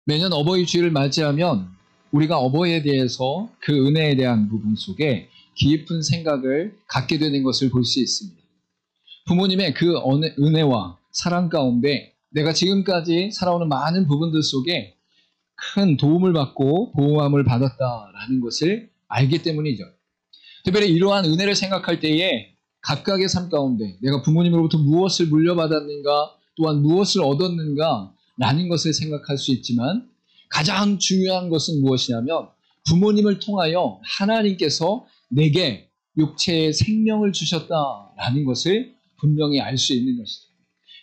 매년 어버이 주일을 맞이하면 우리가 어버이에 대해서 그 은혜에 대한 부분 속에 깊은 생각을 갖게 되는 것을 볼 수 있습니다. 부모님의 그 은혜와 사랑 가운데 내가 지금까지 살아오는 많은 부분들 속에 큰 도움을 받고 보호함을 받았다라는 것을 알기 때문이죠. 특별히 이러한 은혜를 생각할 때에 각각의 삶 가운데 내가 부모님으로부터 무엇을 물려받았는가, 또한 무엇을 얻었는가 라는 것을 생각할 수 있지만, 가장 중요한 것은 무엇이냐면 부모님을 통하여 하나님께서 내게 육체의 생명을 주셨다라는 것을 분명히 알 수 있는 것이죠.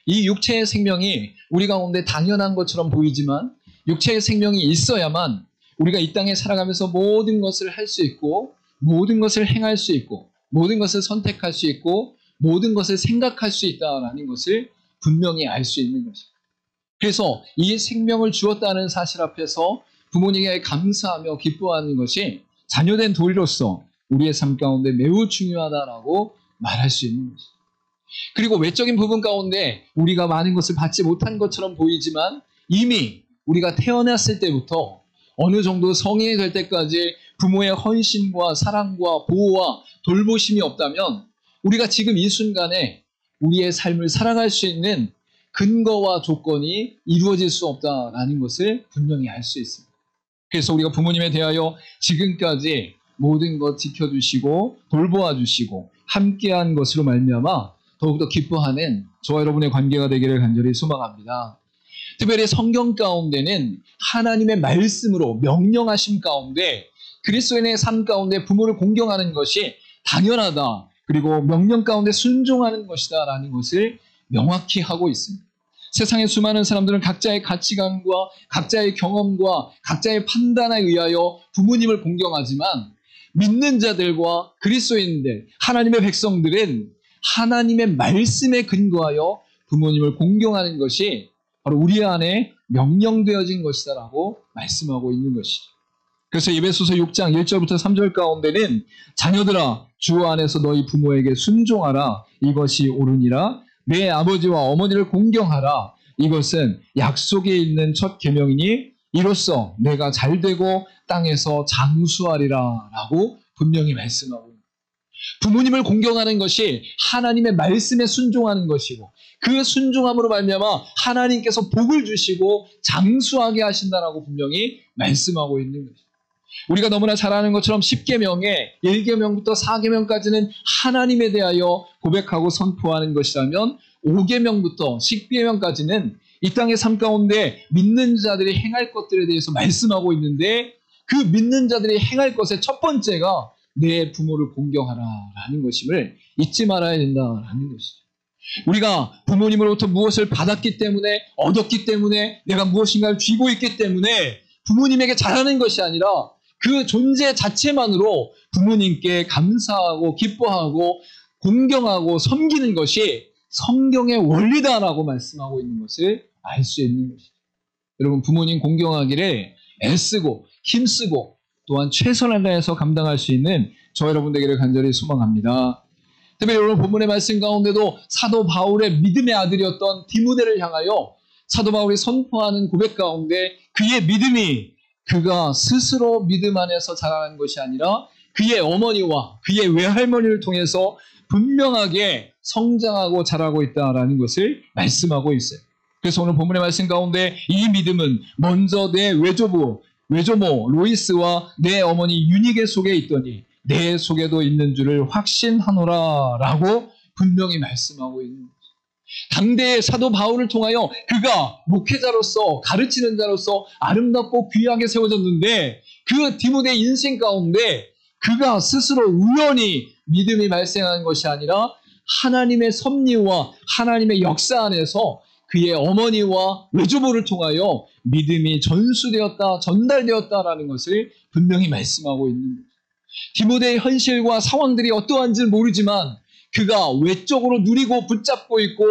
이 육체의 생명이 우리 가운데 당연한 것처럼 보이지만, 육체의 생명이 있어야만 우리가 이 땅에 살아가면서 모든 것을 할 수 있고, 모든 것을 행할 수 있고, 모든 것을 선택할 수 있고, 모든 것을 생각할 수 있다라는 것을 분명히 알 수 있는 것입니다. 그래서 이 생명을 주었다는 사실 앞에서 부모님에게 감사하며 기뻐하는 것이 자녀된 도리로서 우리의 삶 가운데 매우 중요하다라고 말할 수 있는 것입니다. 그리고 외적인 부분 가운데 우리가 많은 것을 받지 못한 것처럼 보이지만, 이미 우리가 태어났을 때부터 어느 정도 성인이 될 때까지 부모의 헌신과 사랑과 보호와 돌보심이 없다면 우리가 지금 이 순간에 우리의 삶을 살아갈 수 있는 근거와 조건이 이루어질 수 없다라는 것을 분명히 알 수 있습니다. 그래서 우리가 부모님에 대하여 지금까지 모든 것 지켜주시고 돌보아 주시고 함께한 것으로 말미암아 더욱더 기뻐하는 저와 여러분의 관계가 되기를 간절히 소망합니다. 특별히 성경 가운데는 하나님의 말씀으로 명령하심 가운데 그리스도인의 삶 가운데 부모를 공경하는 것이 당연하다, 그리고 명령 가운데 순종하는 것이다 라는 것을 명확히 하고 있습니다. 세상의 수많은 사람들은 각자의 가치관과 각자의 경험과 각자의 판단에 의하여 부모님을 공경하지만, 믿는 자들과 그리스도인들, 하나님의 백성들은 하나님의 말씀에 근거하여 부모님을 공경하는 것이 바로 우리 안에 명령되어진 것이다라고 말씀하고 있는 것이죠. 그래서 에베소서 6장 1절부터 3절 가운데는 자녀들아 주 안에서 너희 부모에게 순종하라, 이것이 옳으니라. 내 아버지와 어머니를 공경하라, 이것은 약속에 있는 첫 계명이니 이로써 내가 잘되고 땅에서 장수하리라 라고 분명히 말씀하고 있습니다. 부모님을 공경하는 것이 하나님의 말씀에 순종하는 것이고, 그 순종함으로 말미암아 하나님께서 복을 주시고 장수하게 하신다라고 분명히 말씀하고 있는 것입니다. 우리가 너무나 잘 아는 것처럼 10계명의 1계명부터 4계명까지는 하나님에 대하여 고백하고 선포하는 것이라면, 5계명부터 10계명까지는 이 땅의 삶 가운데 믿는 자들이 행할 것들에 대해서 말씀하고 있는데, 그 믿는 자들이 행할 것의 첫 번째가 내 부모를 공경하라라는 것임을 잊지 말아야 된다라는 것이죠. 우리가 부모님으로부터 무엇을 받았기 때문에, 얻었기 때문에, 내가 무엇인가를 쥐고 있기 때문에 부모님에게 잘하는 것이 아니라 그 존재 자체만으로 부모님께 감사하고 기뻐하고 공경하고 섬기는 것이 성경의 원리다라고 말씀하고 있는 것을 알 수 있는 것이죠. 여러분, 부모님 공경하기를 애쓰고 힘쓰고 또한 최선을 다해서 감당할 수 있는 저 여러분 되기를 간절히 소망합니다. 특별히 오늘 본문의 말씀 가운데도 사도 바울의 믿음의 아들이었던 디모데를 향하여 사도 바울이 선포하는 고백 가운데 그의 믿음이 그가 스스로 믿음 안에서 자라는 것이 아니라 그의 어머니와 그의 외할머니를 통해서 분명하게 성장하고 자라고 있다라는 것을 말씀하고 있어요. 그래서 오늘 본문의 말씀 가운데 이 믿음은 먼저 내 외조모 로이스와 내 어머니 유니게 속에 있더니 내 속에도 있는 줄을 확신하노라 라고 분명히 말씀하고 있는 거죠. 당대의 사도 바울을 통하여 그가 목회자로서 가르치는 자로서 아름답고 귀하게 세워졌는데, 그 디모데의 인생 가운데 그가 스스로 우연히 믿음이 발생하는 것이 아니라 하나님의 섭리와 하나님의 역사 안에서 그의 어머니와 외조모를 통하여 믿음이 전수되었다, 전달되었다라는 것을 분명히 말씀하고 있는 거죠. 디모데의 현실과 상황들이 어떠한지는 모르지만 그가 외적으로 누리고 붙잡고 있고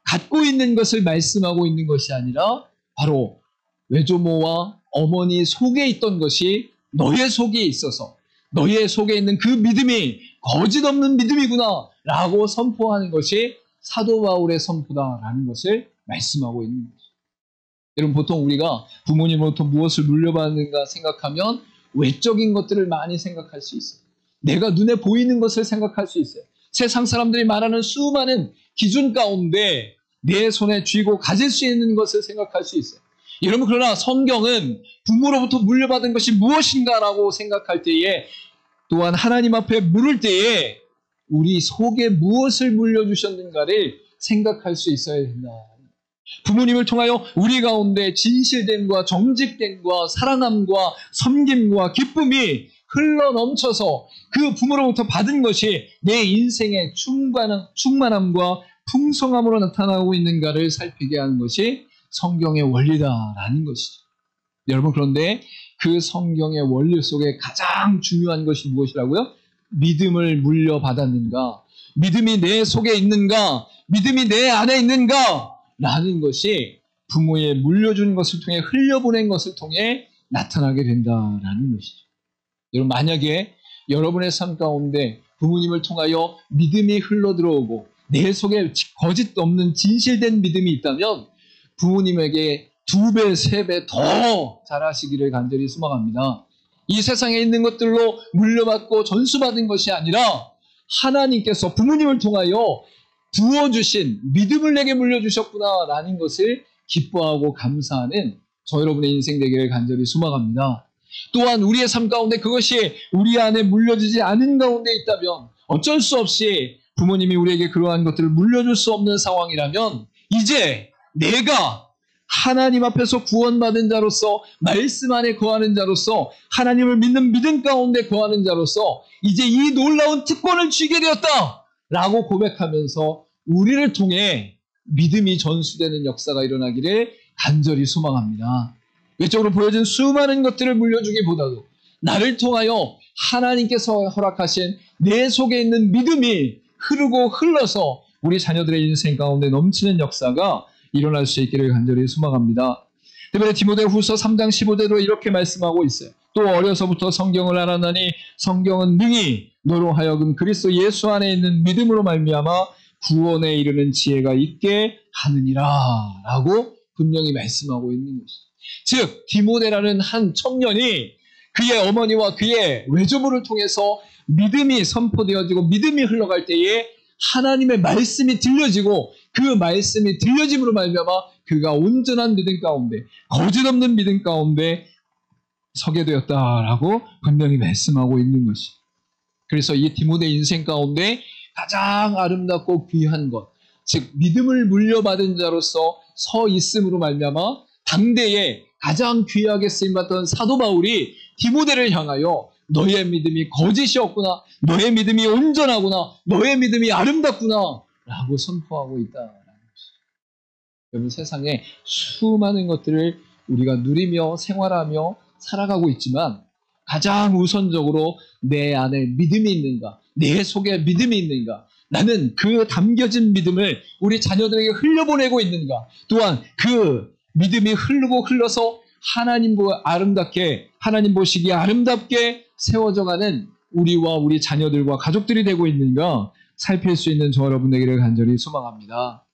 갖고 있는 것을 말씀하고 있는 것이 아니라 바로 외조모와 어머니 속에 있던 것이 너의 속에 있어서 너의 속에 있는 그 믿음이 거짓 없는 믿음이구나 라고 선포하는 것이 사도 바울의 선포다라는 것을 말씀하고 있는 거죠. 여러분 보통 우리가 부모님으로부터 무엇을 물려받는가 생각하면 외적인 것들을 많이 생각할 수 있어요. 내가 눈에 보이는 것을 생각할 수 있어요. 세상 사람들이 말하는 수많은 기준 가운데 내 손에 쥐고 가질 수 있는 것을 생각할 수 있어요. 여러분 그러나 성경은 부모로부터 물려받은 것이 무엇인가라고 생각할 때에 또한 하나님 앞에 물을 때에 우리 속에 무엇을 물려주셨는가를 생각할 수 있어야 된다. 부모님을 통하여 우리 가운데 진실됨과 정직됨과 사랑함과 섬김과 기쁨이 흘러 넘쳐서 그 부모로부터 받은 것이 내 인생의 충만함과 풍성함으로 나타나고 있는가를 살피게 하는 것이 성경의 원리다라는 것이죠. 여러분 그런데 그 성경의 원리 속에 가장 중요한 것이 무엇이라고요? 믿음을 물려받았는가? 믿음이 내 속에 있는가? 믿음이 내 안에 있는가? 라는 것이 부모의 물려준 것을 통해 흘려보낸 것을 통해 나타나게 된다라는 것이죠. 여러분 만약에 여러분의 삶 가운데 부모님을 통하여 믿음이 흘러들어오고 내 속에 거짓 없는 진실된 믿음이 있다면 부모님에게 2배, 3배 더 잘하시기를 간절히 소망합니다. 이 세상에 있는 것들로 물려받고 전수받은 것이 아니라 하나님께서 부모님을 통하여 부어주신 믿음을 내게 물려주셨구나라는 것을 기뻐하고 감사하는 저 여러분의 인생 되기를 간절히 소망합니다. 또한 우리의 삶 가운데 그것이 우리 안에 물려지지 않은 가운데 있다면 어쩔 수 없이 부모님이 우리에게 그러한 것들을 물려줄 수 없는 상황이라면 이제 내가 하나님 앞에서 구원받은 자로서 말씀 안에 거하는 자로서 하나님을 믿는 믿음 가운데 거하는 자로서 이제 이 놀라운 특권을 쥐게 되었다 라고 고백하면서 우리를 통해 믿음이 전수되는 역사가 일어나기를 간절히 소망합니다. 외적으로 보여진 수많은 것들을 물려주기보다도 나를 통하여 하나님께서 허락하신 내 속에 있는 믿음이 흐르고 흘러서 우리 자녀들의 인생 가운데 넘치는 역사가 일어날 수 있기를 간절히 소망합니다. 때문에 디모데후서 3장 15절로 이렇게 말씀하고 있어요. 또 어려서부터 성경을 알았나니 성경은 능히 너로 하여금 그리스도 예수 안에 있는 믿음으로 말미암아 구원에 이르는 지혜가 있게 하느니라 라고 분명히 말씀하고 있는 것이죠. 즉 디모데라는 한 청년이 그의 어머니와 그의 외조부를 통해서 믿음이 선포되어지고 믿음이 흘러갈 때에 하나님의 말씀이 들려지고 그 말씀이 들려짐으로 말미암아 그가 온전한 믿음 가운데 거짓 없는 믿음 가운데 서게 되었다라고 분명히 말씀하고 있는 것이. 그래서 이 디모데 인생 가운데 가장 아름답고 귀한 것, 즉 믿음을 물려받은 자로서 서 있음으로 말미암아 당대에 가장 귀하게 쓰임받던 사도 바울이 디모데를 향하여 너의 믿음이 거짓이 없구나, 너의 믿음이 온전하구나, 너의 믿음이 아름답구나 라고 선포하고 있다라는 것이죠. 여러분 세상에 수많은 것들을 우리가 누리며 생활하며 살아가고 있지만 가장 우선적으로 내 안에 믿음이 있는가, 내 속에 믿음이 있는가, 나는 그 담겨진 믿음을 우리 자녀들에게 흘려보내고 있는가, 또한 그 믿음이 흐르고 흘러서 하나님 아름답게, 하나님 보시기에 아름답게 세워져가는 우리와 우리 자녀들과 가족들이 되고 있는가 살필 수 있는 저 여러분 되기를 간절히 소망합니다.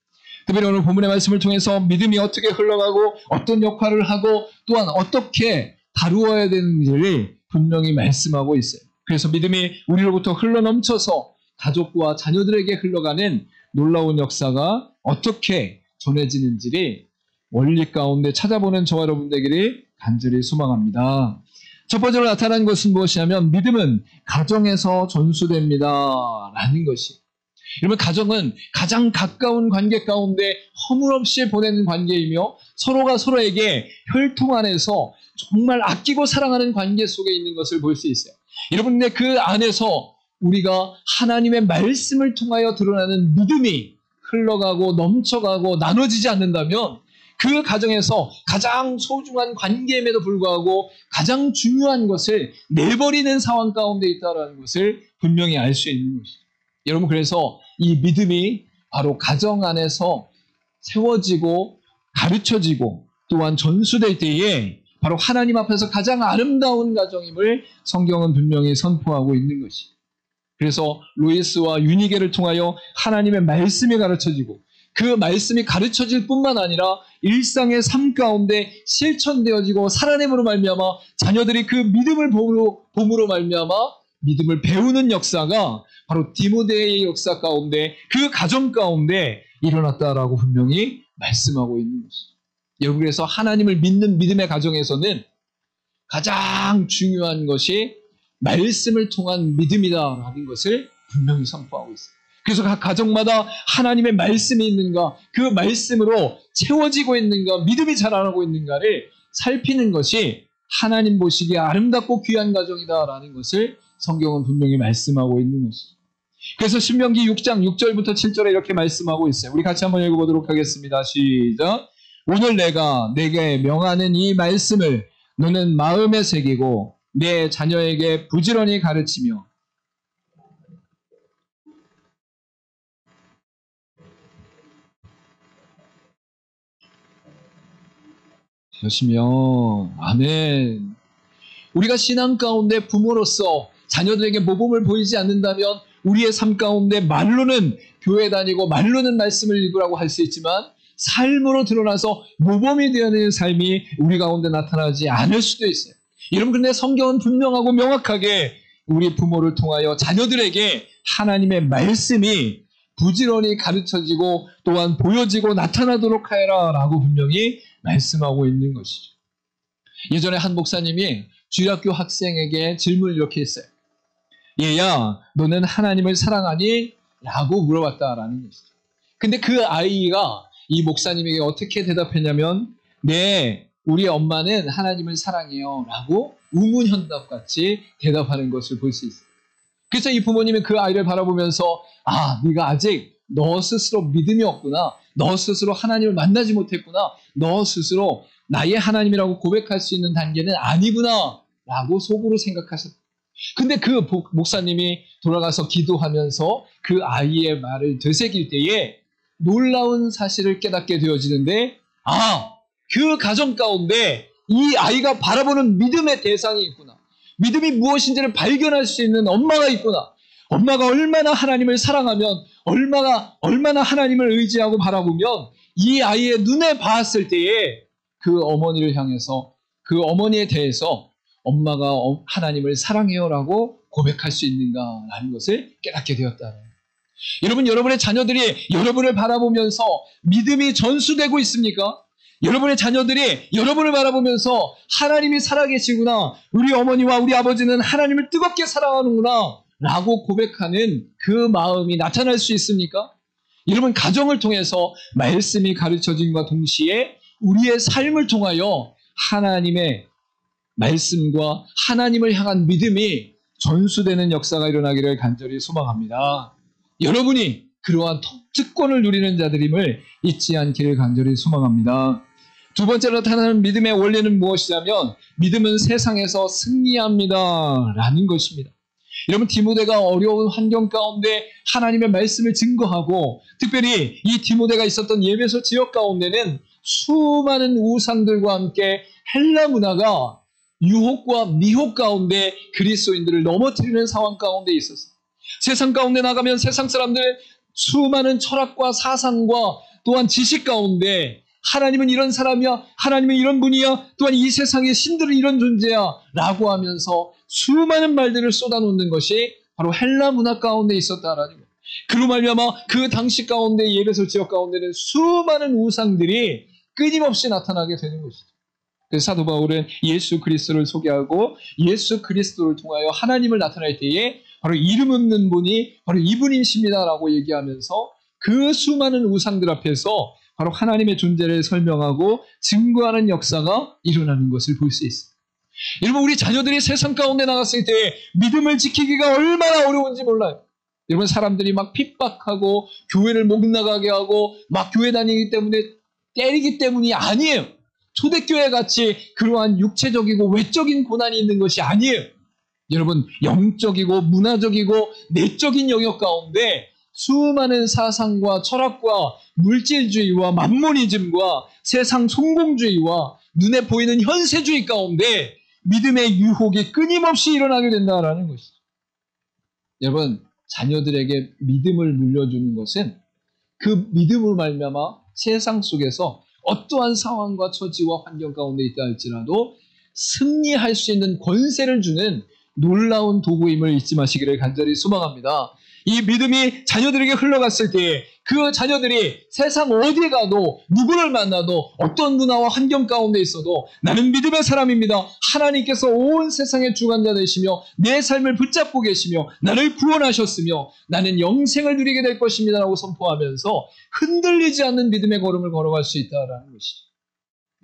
특별히 오늘 본문의 말씀을 통해서 믿음이 어떻게 흘러가고 어떤 역할을 하고 또한 어떻게 다루어야 되는지를 분명히 말씀하고 있어요. 그래서 믿음이 우리로부터 흘러넘쳐서 가족과 자녀들에게 흘러가는 놀라운 역사가 어떻게 전해지는지를 원리 가운데 찾아보는 저와 여러분 되기를 간절히 소망합니다. 첫 번째로 나타난 것은 무엇이냐면 믿음은 가정에서 전수됩니다 라는 것이. 여러분 가정은 가장 가까운 관계 가운데 허물없이 보내는 관계이며 서로가 서로에게 혈통 안에서 정말 아끼고 사랑하는 관계 속에 있는 것을 볼 수 있어요. 여러분 근데 그 안에서 우리가 하나님의 말씀을 통하여 드러나는 믿음이 흘러가고 넘쳐가고 나눠지지 않는다면 그 가정에서 가장 소중한 관계임에도 불구하고 가장 중요한 것을 내버리는 상황 가운데 있다는 것을 분명히 알 수 있는 것이죠. 여러분 그래서 이 믿음이 바로 가정 안에서 세워지고 가르쳐지고 또한 전수될 때에 바로 하나님 앞에서 가장 아름다운 가정임을 성경은 분명히 선포하고 있는 것이죠. 그래서 로이스와 유니게를 통하여 하나님의 말씀이 가르쳐지고 그 말씀이 가르쳐질 뿐만 아니라 일상의 삶 가운데 실천되어지고 살아냄으로 말미암아 자녀들이 그 믿음을 봄으로 말미암아 믿음을 배우는 역사가 바로 디모데의 역사 가운데 그 가정 가운데 일어났다라고 분명히 말씀하고 있는 것이죠. 여러분, 그래서 하나님을 믿는 믿음의 가정에서는 가장 중요한 것이 말씀을 통한 믿음이다라는 것을 분명히 선포하고 있어요. 그래서 각 가정마다 하나님의 말씀이 있는가, 그 말씀으로 채워지고 있는가, 믿음이 자라나고 있는가를 살피는 것이 하나님 보시기에 아름답고 귀한 가정이다라는 것을 성경은 분명히 말씀하고 있는 것이죠. 그래서 신명기 6장 6절부터 7절에 이렇게 말씀하고 있어요. 우리 같이 한번 읽어보도록 하겠습니다. 시작. 오늘 내가 내게 명하는 이 말씀을 너는 마음에 새기고 내 자녀에게 부지런히 가르치며 하시면 아멘. 우리가 신앙 가운데 부모로서 자녀들에게 모범을 보이지 않는다면 우리의 삶 가운데 말로는 교회 다니고 말로는 말씀을 읽으라고 할 수 있지만 삶으로 드러나서 모범이 되어야 할 삶이 우리 가운데 나타나지 않을 수도 있어요. 여러분, 그런데 성경은 분명하고 명확하게 우리 부모를 통하여 자녀들에게 하나님의 말씀이 부지런히 가르쳐지고 또한 보여지고 나타나도록 하여라 라고 분명히 말씀하고 있는 것이죠. 예전에 한 목사님이 주일학교 학생에게 질문을 이렇게 했어요. 얘야, 너는 하나님을 사랑하니? 라고 물어봤다라는 것이죠. 근데 그 아이가 이 목사님에게 어떻게 대답했냐면, 네, 우리 엄마는 하나님을 사랑해요 라고 우문현답같이 대답하는 것을 볼 수 있어요. 그래서 이 부모님은 그 아이를 바라보면서 네가 아직 너 스스로 믿음이 없구나, 너 스스로 하나님을 만나지 못했구나, 너 스스로 나의 하나님이라고 고백할 수 있는 단계는 아니구나 라고 속으로 생각하셨다. 근데 그 목사님이 돌아가서 기도하면서 그 아이의 말을 되새길 때에 놀라운 사실을 깨닫게 되어지는데, 그 가정 가운데 이 아이가 바라보는 믿음의 대상이 있구나. 믿음이 무엇인지를 발견할 수 있는 엄마가 있구나. 엄마가 얼마나 하나님을 사랑하면, 얼마나 하나님을 의지하고 바라보면 이 아이의 눈에 봤을 때에 그 어머니를 향해서, 그 어머니에 대해서 엄마가 하나님을 사랑해요라고 고백할 수 있는가라는 것을 깨닫게 되었다. 여러분, 여러분의 자녀들이 여러분을 바라보면서 믿음이 전수되고 있습니까? 여러분의 자녀들이 여러분을 바라보면서 하나님이 살아계시구나, 우리 어머니와 우리 아버지는 하나님을 뜨겁게 사랑하는구나 라고 고백하는 그 마음이 나타날 수 있습니까? 여러분, 가정을 통해서 말씀이 가르쳐짐과 동시에 우리의 삶을 통하여 하나님의 말씀과 하나님을 향한 믿음이 전수되는 역사가 일어나기를 간절히 소망합니다. 여러분이 그러한 특권을 누리는 자들임을 잊지 않기를 간절히 소망합니다. 두 번째로 나타나는 믿음의 원리는 무엇이냐면, 믿음은 세상에서 승리합니다 라는 것입니다. 여러분, 디모데가 어려운 환경 가운데 하나님의 말씀을 증거하고, 특별히 이 디모데가 있었던 예배소 지역 가운데는 수많은 우상들과 함께 헬라 문화가 유혹과 미혹 가운데 그리스도인들을 넘어뜨리는 상황 가운데 있었어요. 세상 가운데 나가면 세상 사람들 수많은 철학과 사상과 또한 지식 가운데 하나님은 이런 사람이야, 하나님은 이런 분이야, 또한 이 세상의 신들은 이런 존재야 라고 하면서 수많은 말들을 쏟아놓는 것이 바로 헬라 문화 가운데 있었다라는 거예요. 그로 말미암아 그 당시 가운데 예배소 지역 가운데는 수많은 우상들이 끊임없이 나타나게 되는 것이죠. 그래서 사도 바울은 예수 그리스도를 소개하고 예수 그리스도를 통하여 하나님을 나타낼 때에 바로 이름 없는 분이 바로 이분이십니다라고 얘기하면서 그 수많은 우상들 앞에서 바로 하나님의 존재를 설명하고 증거하는 역사가 일어나는 것을 볼 수 있습니다. 여러분, 우리 자녀들이 세상 가운데 나갔을 때 믿음을 지키기가 얼마나 어려운지 몰라요. 여러분, 사람들이 막 핍박하고 교회를 못 나가게 하고 막 교회 다니기 때문에 때리기 때문이 아니에요. 초대교회 같이 그러한 육체적이고 외적인 고난이 있는 것이 아니에요. 여러분, 영적이고 문화적이고 내적인 영역 가운데 수많은 사상과 철학과 물질주의와 만모니즘과 세상 성공주의와 눈에 보이는 현세주의 가운데 믿음의 유혹이 끊임없이 일어나게 된다는 것이죠. 여러분, 자녀들에게 믿음을 물려주는 것은 그 믿음으로 말미암아 세상 속에서 어떠한 상황과 처지와 환경 가운데 있다 할지라도 승리할 수 있는 권세를 주는 놀라운 도구임을 잊지 마시기를 간절히 소망합니다. 이 믿음이 자녀들에게 흘러갔을 때에 그 자녀들이 세상 어디에 가도 누구를 만나도 어떤 문화와 환경 가운데 있어도 나는 믿음의 사람입니다. 하나님께서 온 세상의 주관자 되시며 내 삶을 붙잡고 계시며 나를 구원하셨으며 나는 영생을 누리게 될 것입니다 라고 선포하면서 흔들리지 않는 믿음의 걸음을 걸어갈 수 있다는 것이죠.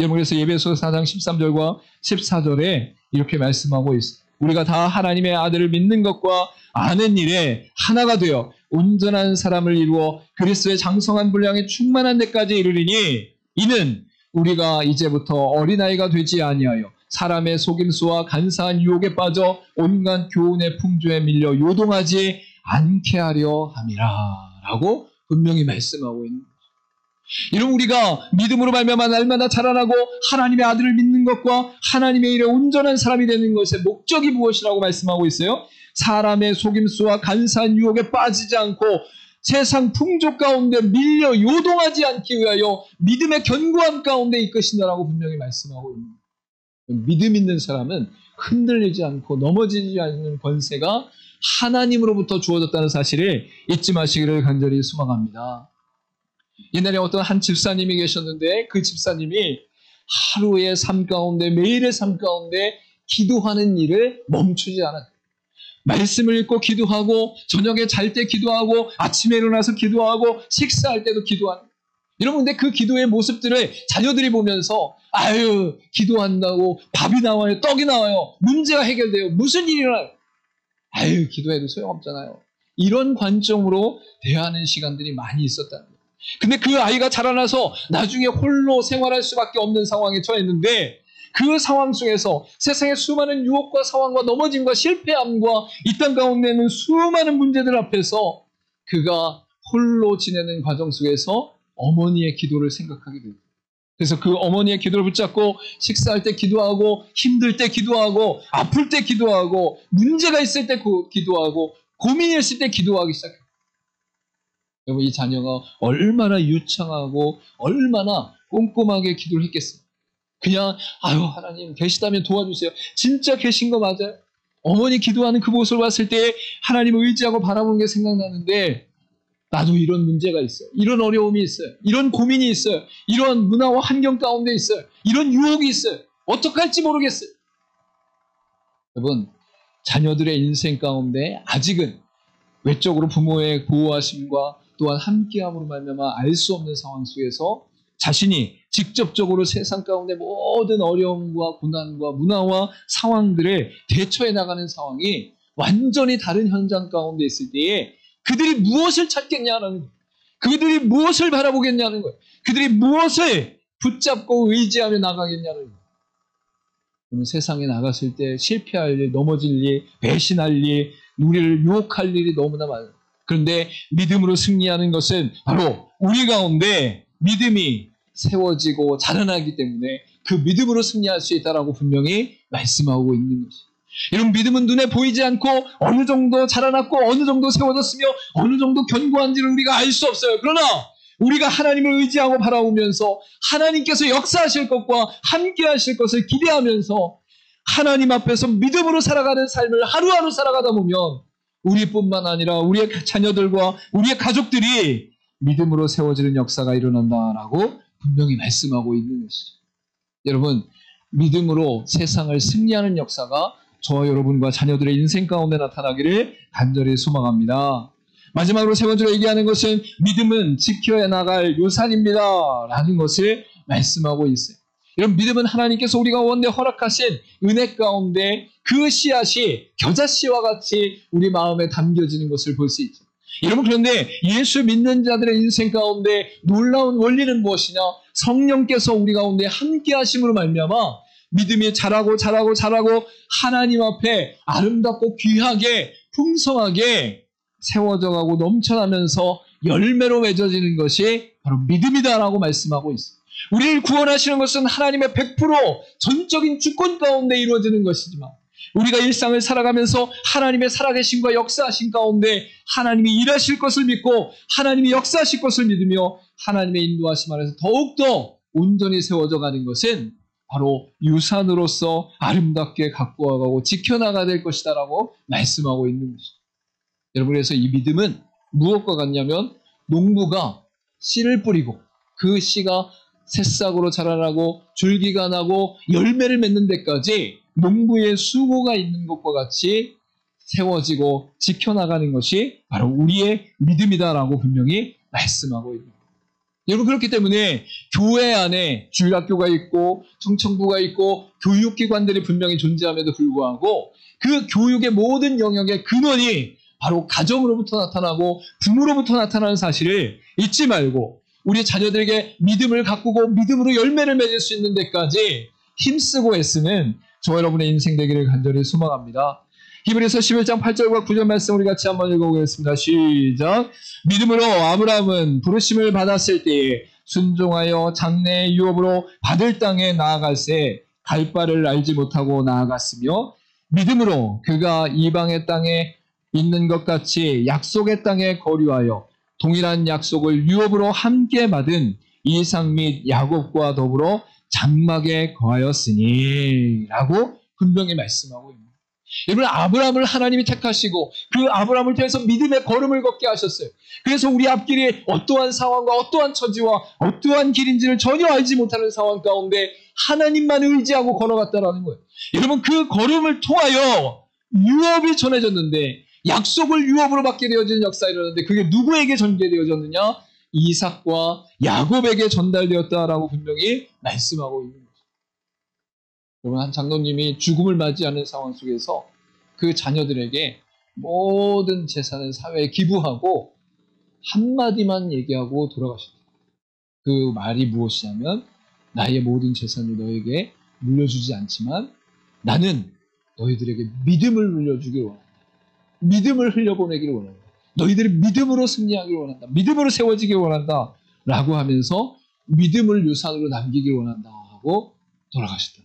여러분, 그래서 에베소서 4장 13절과 14절에 이렇게 말씀하고 있습니다. 우리가 다 하나님의 아들을 믿는 것과 아는 일에 하나가 되어 온전한 사람을 이루어 그리스도의 장성한 분량에 충만한 데까지 이르리니 이는 우리가 이제부터 어린아이가 되지 아니하여 사람의 속임수와 간사한 유혹에 빠져 온갖 교훈의 풍조에 밀려 요동하지 않게 하려 함이라 라고 분명히 말씀하고 있는 거죠. 이런 우리가 믿음으로 말미암아 날마다 자라나고 하나님의 아들을 믿는 것과 하나님의 일에 온전한 사람이 되는 것의 목적이 무엇이라고 말씀하고 있어요? 사람의 속임수와 간사한 유혹에 빠지지 않고 세상 풍조 가운데 밀려 요동하지 않기 위하여 믿음의 견고함 가운데 이끄신다라고 분명히 말씀하고 있는 거예요. 믿음 있는 사람은 흔들리지 않고 넘어지지 않는 권세가 하나님으로부터 주어졌다는 사실을 잊지 마시기를 간절히 소망합니다. 옛날에 어떤 한 집사님이 계셨는데 그 집사님이 하루의 삶 가운데 매일의 삶 가운데 기도하는 일을 멈추지 않았어요. 말씀을 읽고 기도하고 저녁에 잘 때 기도하고 아침에 일어나서 기도하고 식사할 때도 기도하는 거예요. 여러분, 근데 그 기도의 모습들을 자녀들이 보면서 아유 기도한다고 밥이 나와요, 떡이 나와요, 문제가 해결돼요, 무슨 일이 일어나요? 아유 기도해도 소용없잖아요. 이런 관점으로 대하는 시간들이 많이 있었다는 거예요. 근데 그 아이가 자라나서 나중에 홀로 생활할 수밖에 없는 상황에 처했는데 그 상황 속에서 세상의 수많은 유혹과 상황과 넘어짐과 실패함과 이 땅 가운데 있는 수많은 문제들 앞에서 그가 홀로 지내는 과정 속에서 어머니의 기도를 생각하게 됩니다. 그래서 그 어머니의 기도를 붙잡고 식사할 때 기도하고 힘들 때 기도하고 아플 때 기도하고 문제가 있을 때 기도하고 고민이 있을 때 기도하기 시작해요. 여러분, 이 자녀가 얼마나 유창하고 얼마나 꼼꼼하게 기도를 했겠어요. 그냥 아유 하나님 계시다면 도와주세요. 진짜 계신 거 맞아요. 어머니 기도하는 그 모습을 봤을 때 하나님을 의지하고 바라보는 게 생각나는데 나도 이런 문제가 있어요. 이런 어려움이 있어요. 이런 고민이 있어요. 이런 문화와 환경 가운데 있어요. 이런 유혹이 있어요. 어떻게 할지 모르겠어요. 여러분, 자녀들의 인생 가운데 아직은 외적으로 부모의 보호하심과 또한 함께함으로 말미암아 알 수 없는 상황 속에서 자신이 직접적으로 세상 가운데 모든 어려움과 고난과 문화와 상황들을 대처해 나가는 상황이 완전히 다른 현장 가운데 있을 때에 그들이 무엇을 찾겠냐는 거예요. 그들이 무엇을 바라보겠냐는 거예요. 그들이 무엇을 붙잡고 의지하며 나가겠냐는 거예요. 세상에 나갔을 때 실패할 일, 넘어질 일, 배신할 일, 우리를 유혹할 일이 너무나 많아요. 그런데 믿음으로 승리하는 것은 바로 우리 가운데 믿음이 세워지고 자라나기 때문에 그 믿음으로 승리할 수 있다라고 분명히 말씀하고 있는 것이죠. 이런 믿음은 눈에 보이지 않고 어느 정도 자라났고 어느 정도 세워졌으며 어느 정도 견고한지를 우리가 알 수 없어요. 그러나 우리가 하나님을 의지하고 바라보면서 하나님께서 역사하실 것과 함께 하실 것을 기대하면서 하나님 앞에서 믿음으로 살아가는 삶을 하루하루 살아가다 보면 우리뿐만 아니라 우리의 자녀들과 우리의 가족들이 믿음으로 세워지는 역사가 일어난다라고 분명히 말씀하고 있는 것이죠. 여러분, 믿음으로 세상을 승리하는 역사가 저와 여러분과 자녀들의 인생 가운데 나타나기를 간절히 소망합니다. 마지막으로 세 번째로 얘기하는 것은 믿음은 지켜야 나갈 유산입니다 라는 것을 말씀하고 있어요. 이런 믿음은 하나님께서 우리가 원래 허락하신 은혜 가운데 그 씨앗이 겨자씨와 같이 우리 마음에 담겨지는 것을 볼 수 있죠. 여러분, 그런데 예수 믿는 자들의 인생 가운데 놀라운 원리는 무엇이냐? 성령께서 우리 가운데 함께 하심으로 말미암아 믿음이 자라고 하나님 앞에 아름답고 귀하게 풍성하게 세워져 가고 넘쳐나면서 열매로 맺어지는 것이 바로 믿음이다라고 말씀하고 있습니다. 우리를 구원하시는 것은 하나님의 100% 전적인 주권 가운데 이루어지는 것이지만 우리가 일상을 살아가면서 하나님의 살아계심과 역사하신 가운데 하나님이 일하실 것을 믿고 하나님이 역사하실 것을 믿으며 하나님의 인도하심 안에서 더욱더 온전히 세워져 가는 것은 바로 유산으로서 아름답게 갖고 와가고 지켜나가야 될 것이다 라고 말씀하고 있는 것이죠. 여러분, 그래서 이 믿음은 무엇과 같냐면 농부가 씨를 뿌리고 그 씨가 새싹으로 자라나고 줄기가 나고 열매를 맺는 데까지 농부의 수고가 있는 것과 같이 세워지고 지켜나가는 것이 바로 우리의 믿음이다라고 분명히 말씀하고 있습니다. 여러분, 그렇기 때문에 교회 안에 주일학교가 있고 청청부가 있고 교육기관들이 분명히 존재함에도 불구하고 그 교육의 모든 영역의 근원이 바로 가정으로부터 나타나고 부모로부터 나타나는 사실을 잊지 말고 우리 자녀들에게 믿음을 가꾸고 믿음으로 열매를 맺을 수 있는 데까지 힘쓰고 애쓰는 저와 여러분의 인생 되기를 간절히 소망합니다. 히브리서 11장 8절과 9절 말씀 우리 같이 한번 읽어보겠습니다. 시작. 믿음으로 아브라함은 부르심을 받았을 때에 순종하여 장래의 유업으로 받을 땅에 나아갈새 갈 바를 알지 못하고 나아갔으며 믿음으로 그가 이방의 땅에 있는 것 같이 약속의 땅에 거류하여 동일한 약속을 유업으로 함께 받은 이삭 및 야곱과 더불어 장막에 거하였으니 라고 분명히 말씀하고 있습니다. 여러분, 아브라함을 하나님이 택하시고 그 아브라함을 통해서 믿음의 걸음을 걷게 하셨어요. 그래서 우리 앞길이 어떠한 상황과 어떠한 처지와 어떠한 길인지를 전혀 알지 못하는 상황 가운데 하나님만 의지하고 걸어갔다라는 거예요. 여러분, 그 걸음을 통하여 유업이 전해졌는데 약속을 유업으로 받게 되어지는 역사가 일어났는데 그게 누구에게 전개되어졌느냐? 이삭과 야곱에게 전달되었다라고 분명히 말씀하고 있는 거죠. 여러분, 한 장로님이 죽음을 맞이하는 상황 속에서 그 자녀들에게 모든 재산을 사회에 기부하고 한마디만 얘기하고 돌아가셨다. 그 말이 무엇이냐면 나의 모든 재산을 너에게 물려주지 않지만 나는 너희들에게 믿음을 물려주길 원한다. 믿음을 흘려보내기를 원한다. 너희들이 믿음으로 승리하기를 원한다. 믿음으로 세워지길 원한다. 라고 하면서 믿음을 유산으로 남기길 원한다 하고 돌아가셨다.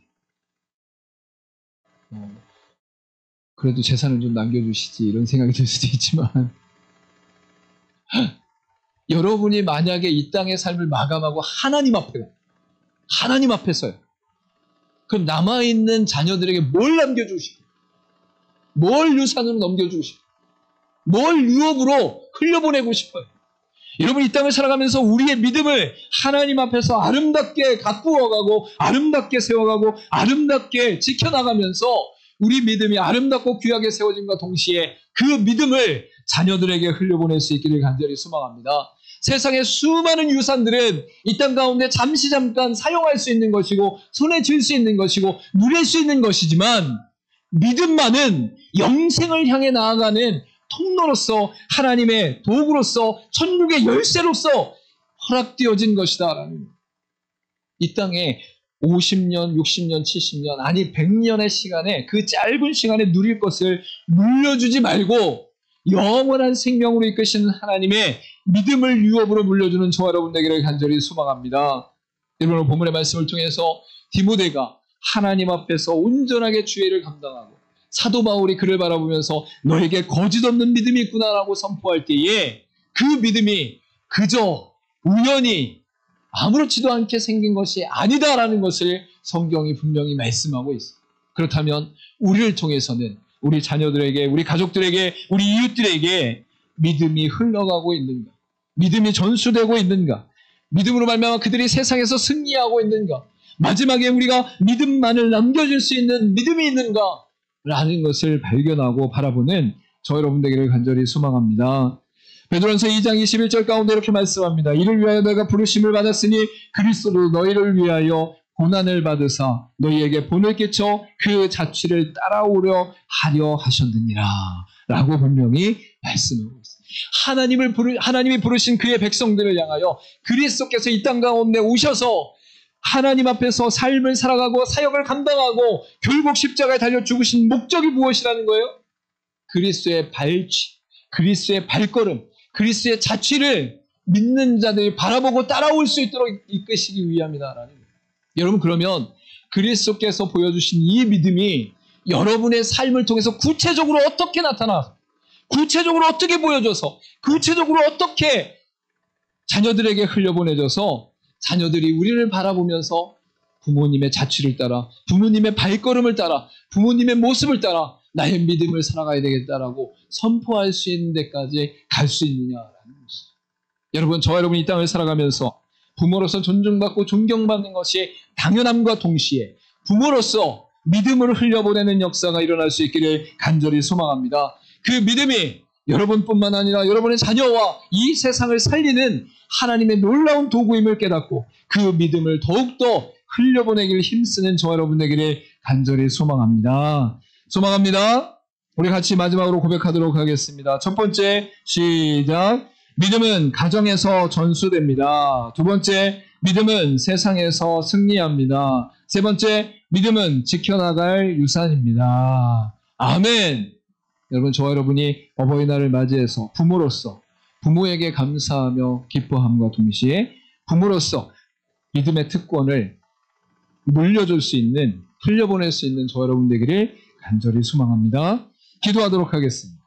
그래도 재산을 좀 남겨주시지 이런 생각이 들 수도 있지만 여러분이 만약에 이 땅의 삶을 마감하고 하나님 앞에서요. 그럼 남아있는 자녀들에게 뭘 남겨주고 싶어요? 뭘 유산으로 넘겨주고 싶어요? 뭘 유업으로 흘려보내고 싶어요? 여러분, 이 땅을 살아가면서 우리의 믿음을 하나님 앞에서 아름답게 가꾸어가고 아름답게 세워가고 아름답게 지켜나가면서 우리 믿음이 아름답고 귀하게 세워짐과 동시에 그 믿음을 자녀들에게 흘려보낼 수 있기를 간절히 소망합니다. 세상의 수많은 유산들은 이 땅 가운데 잠깐 사용할 수 있는 것이고 손에 쥘 수 있는 것이고 누릴 수 있는 것이지만 믿음만은 영생을 향해 나아가는 통로로서 하나님의 도구로서 천국의 열쇠로서 허락되어진 것이다. 이 땅에 50년, 60년, 70년 아니 100년의 시간에 그 짧은 시간에 누릴 것을 물려주지 말고 영원한 생명으로 이끄시는 하나님의 믿음을 유업으로 물려주는 저와 여러분 되기를 간절히 소망합니다. 여러분, 본문의 말씀을 통해서 디모데가 하나님 앞에서 온전하게 주의를 감당하고 사도 바울이 그를 바라보면서 너에게 거짓 없는 믿음이 있구나라고 선포할 때에 그 믿음이 그저 우연히 아무렇지도 않게 생긴 것이 아니다라는 것을 성경이 분명히 말씀하고 있습니다. 그렇다면 우리를 통해서는 우리 자녀들에게, 우리 가족들에게, 우리 이웃들에게 믿음이 흘러가고 있는가? 믿음이 전수되고 있는가? 믿음으로 말미암아 그들이 세상에서 승리하고 있는가? 마지막에 우리가 믿음만을 남겨줄 수 있는 믿음이 있는가? 라는 것을 발견하고 바라보는 저 여러분 되기를 간절히 소망합니다. 베드로전서 2장 21절 가운데 이렇게 말씀합니다. 이를 위하여 내가 부르심을 받았으니 그리스도로 너희를 위하여 고난을 받으사 너희에게 본을 끼쳐 그 자취를 따라오려 하려 하셨느니라 라고 분명히 말씀하고 있습니다. 하나님이 부르신 그의 백성들을 향하여 그리스도께서 이 땅 가운데 오셔서 하나님 앞에서 삶을 살아가고 사역을 감당하고 결국 십자가에 달려 죽으신 목적이 무엇이라는 거예요? 그리스도의 발취, 그리스도의 발걸음, 그리스도의 자취를 믿는 자들이 바라보고 따라올 수 있도록 이끄시기 위함이다라는 거예요. 여러분, 그러면 그리스도께서 보여주신 이 믿음이 여러분의 삶을 통해서 구체적으로 어떻게 나타나서, 구체적으로 어떻게 보여줘서, 구체적으로 어떻게 자녀들에게 흘려보내줘서 자녀들이 우리를 바라보면서 부모님의 자취를 따라, 부모님의 발걸음을 따라, 부모님의 모습을 따라 나의 믿음을 살아가야 되겠다라고 선포할 수 있는 데까지 갈 수 있느냐라는 것이죠. 여러분, 저와 여러분이 이 땅을 살아가면서 부모로서 존중받고 존경받는 것이 당연함과 동시에 부모로서 믿음을 흘려보내는 역사가 일어날 수 있기를 간절히 소망합니다. 그 믿음이 여러분뿐만 아니라 여러분의 자녀와 이 세상을 살리는 하나님의 놀라운 도구임을 깨닫고 그 믿음을 더욱더 흘려보내기를 힘쓰는 저와 여러분 되기를 간절히 소망합니다. 우리 같이 마지막으로 고백하도록 하겠습니다. 첫 번째, 시작. 믿음은 가정에서 전수됩니다. 두 번째, 믿음은 세상에서 승리합니다. 세 번째, 믿음은 지켜나갈 유산입니다. 아멘. 여러분, 저와 여러분이 어버이날을 맞이해서 부모로서 부모에게 감사하며 기뻐함과 동시에 부모로서 믿음의 특권을 물려줄 수 있는, 흘려보낼 수 있는 저와 여러분 되기를 간절히 소망합니다. 기도하도록 하겠습니다.